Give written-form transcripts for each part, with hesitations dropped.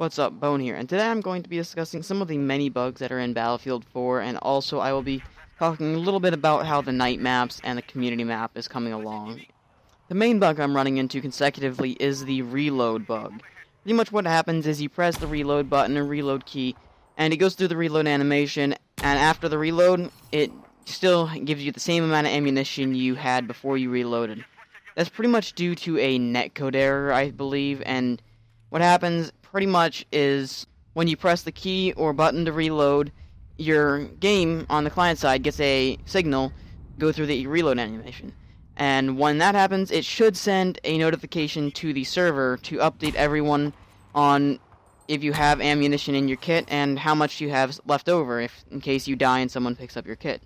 What's up, Bone here, and today I'm going to be discussing some of the many bugs that are in Battlefield 4, and also I will be talking a little bit about how the night maps and the community map is coming along. The main bug I'm running into consecutively is the reload bug. Pretty much what happens is you press the reload button or reload key, and it goes through the reload animation, and after the reload, it still gives you the same amount of ammunition you had before you reloaded. That's pretty much due to a netcode error, I believe, and what happens pretty much is when you press the key or button to reload, your game on the client side gets a signal go through the reload animation. And when that happens, it should send a notification to the server to update everyone on if you have ammunition in your kit and how much you have left over in case you die and someone picks up your kit.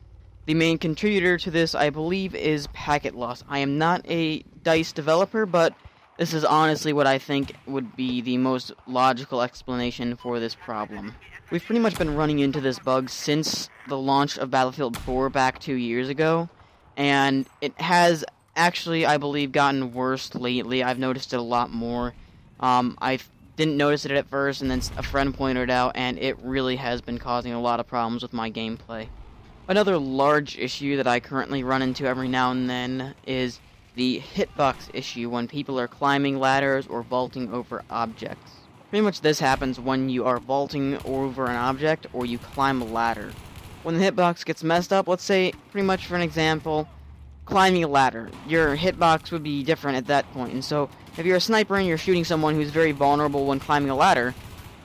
The main contributor to this, I believe, is packet loss. I am not a DICE developer, but this is honestly what I think would be the most logical explanation for this problem. We've pretty much been running into this bug since the launch of Battlefield 4 back 2 years ago, and it has actually, I believe, gotten worse lately. I've noticed it a lot more. I didn't notice it at first, and then a friend pointed it out, and it really has been causing a lot of problems with my gameplay. Another large issue that I currently run into every now and then is the hitbox issue when people are climbing ladders or vaulting over objects. Pretty much this happens when you are vaulting over an object or you climb a ladder. When the hitbox gets messed up, let's say, pretty much for an example, climbing a ladder, your hitbox would be different at that point. And so, if you're a sniper and you're shooting someone who's very vulnerable when climbing a ladder,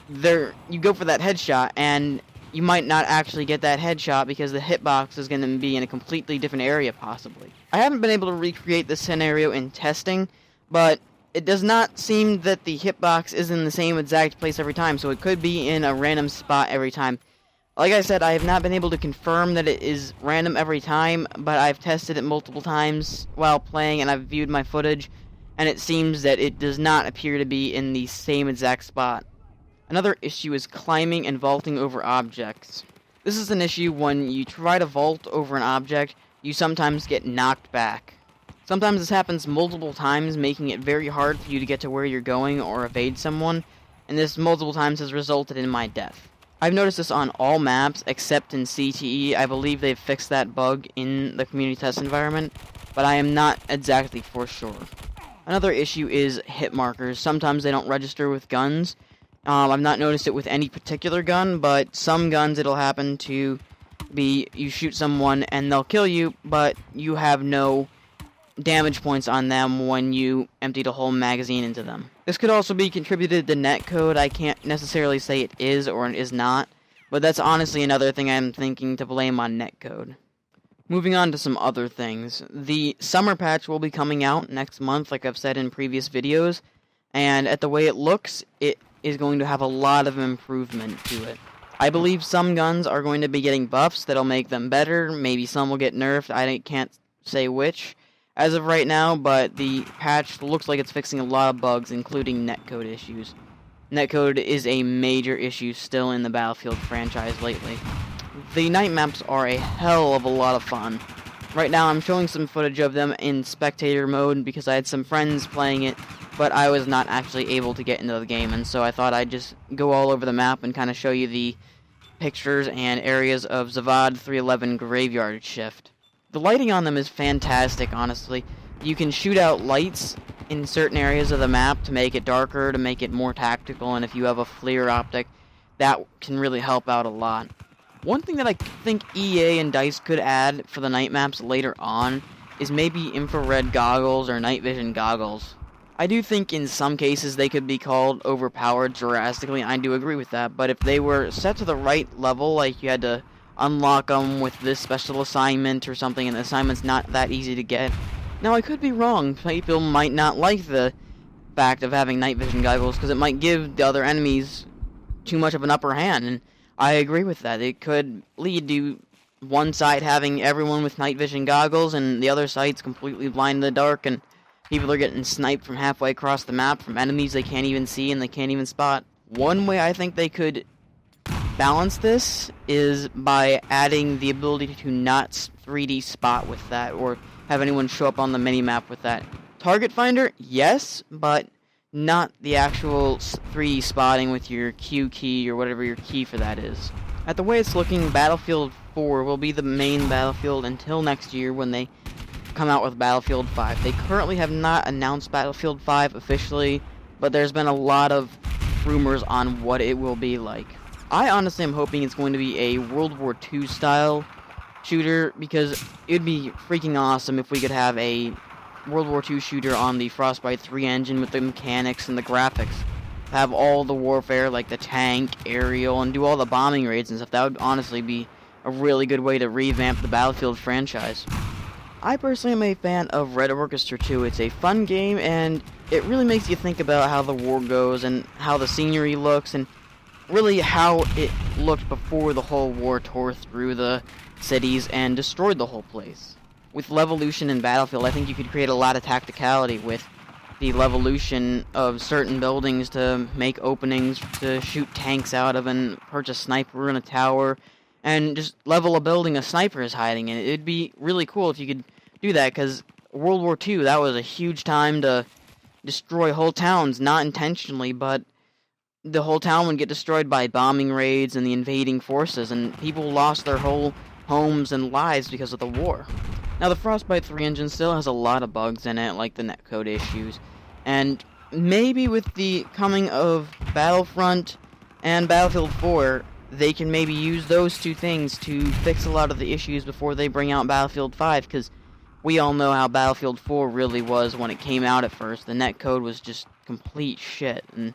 you go for that headshot, and you might not actually get that headshot because the hitbox is going to be in a completely different area, possibly. I haven't been able to recreate this scenario in testing, but it does not seem that the hitbox is in the same exact place every time, so it could be in a random spot every time. Like I said, I have not been able to confirm that it is random every time, but I've tested it multiple times while playing, and I've viewed my footage, and it seems that it does not appear to be in the same exact spot. Another issue is climbing and vaulting over objects. This is an issue when you try to vault over an object, you sometimes get knocked back. Sometimes this happens multiple times, making it very hard for you to get to where you're going or evade someone, and this multiple times has resulted in my death. I've noticed this on all maps except in CTE. I believe they've fixed that bug in the community test environment, but I am not exactly for sure. Another issue is hit markers. Sometimes they don't register with guns. I've not noticed it with any particular gun, but some guns it'll happen to be you shoot someone and they'll kill you, but you have no damage points on them when you emptied a whole magazine into them. This could also be contributed to netcode. I can't necessarily say it is or it is not, but that's honestly another thing I'm thinking to blame on netcode. Moving on to some other things. The summer patch will be coming out next month, like I've said in previous videos, and at the way it looks, it is going to have a lot of improvement to it. I believe some guns are going to be getting buffs that'll make them better. Maybe some will get nerfed. I can't say which as of right now, but the patch looks like it's fixing a lot of bugs, including netcode issues. Netcode is a major issue still in the Battlefield franchise lately. The night maps are a hell of a lot of fun. Right now I'm showing some footage of them in spectator mode because I had some friends playing it, but I was not actually able to get into the game, and so I thought I'd just go all over the map and kind of show you the pictures and areas of Zavad 311 Graveyard Shift. The lighting on them is fantastic, honestly. You can shoot out lights in certain areas of the map to make it darker, to make it more tactical, and if you have a FLIR optic, that can really help out a lot. One thing that I think EA and DICE could add for the night maps later on is maybe infrared goggles or night vision goggles. I do think in some cases they could be called overpowered drastically, I do agree with that, but if they were set to the right level, like you had to unlock them with this special assignment or something, and the assignment's not that easy to get. Now, I could be wrong. People might not like the fact of having night vision goggles, because it might give the other enemies too much of an upper hand, and I agree with that. It could lead to one side having everyone with night vision goggles, and the other side's completely blind in the dark, and people are getting sniped from halfway across the map from enemies they can't even see and they can't even spot. One way I think they could balance this is by adding the ability to not 3D spot with that, or have anyone show up on the minimap with that. Target finder, yes, but not the actual 3D spotting with your Q key or whatever your key for that is. At the way it's looking, Battlefield 4 will be the main Battlefield until next year when they come out with Battlefield 5. They currently have not announced Battlefield 5 officially, but there's been a lot of rumors on what it will be like. I honestly am hoping it's going to be a World War II style shooter, because it would be freaking awesome if we could have a World War II shooter on the Frostbite 3 engine with the mechanics and the graphics. Have all the warfare, like the tank, aerial, and do all the bombing raids and stuff. That would honestly be a really good way to revamp the Battlefield franchise. I personally am a fan of Red Orchestra 2. It's a fun game, and it really makes you think about how the war goes and how the scenery looks, and really how it looked before the whole war tore through the cities and destroyed the whole place. With Levolution and Battlefield, I think you could create a lot of tacticality with the Levolution of certain buildings to make openings to shoot tanks out of and perch a sniper in a tower, and just level a building a sniper is hiding in. It'd be really cool if you could do that, because World War II, that was a huge time to destroy whole towns, not intentionally, but the whole town would get destroyed by bombing raids and the invading forces, and people lost their whole homes and lives because of the war. Now, the Frostbite 3 engine still has a lot of bugs in it, like the netcode issues, and maybe with the coming of Battlefront and Battlefield 4, they can maybe use those two things to fix a lot of the issues before they bring out Battlefield 5, because we all know how Battlefield 4 really was when it came out at first. The netcode was just complete shit, and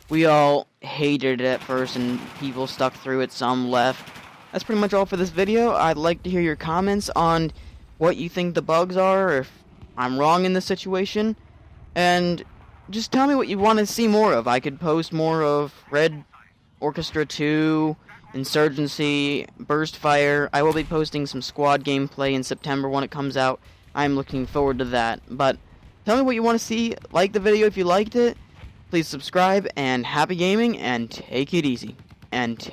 we all hated it at first, and people stuck through it, some left. That's pretty much all for this video. I'd like to hear your comments on what you think the bugs are, or if I'm wrong in this situation, and just tell me what you want to see more of. I could post more of Red Orchestra 2, Insurgency, Burst Fire. I will be posting some squad gameplay in September when it comes out. I'm looking forward to that. But tell me what you want to see. Like the video if you liked it. Please subscribe, and happy gaming, and take it easy. And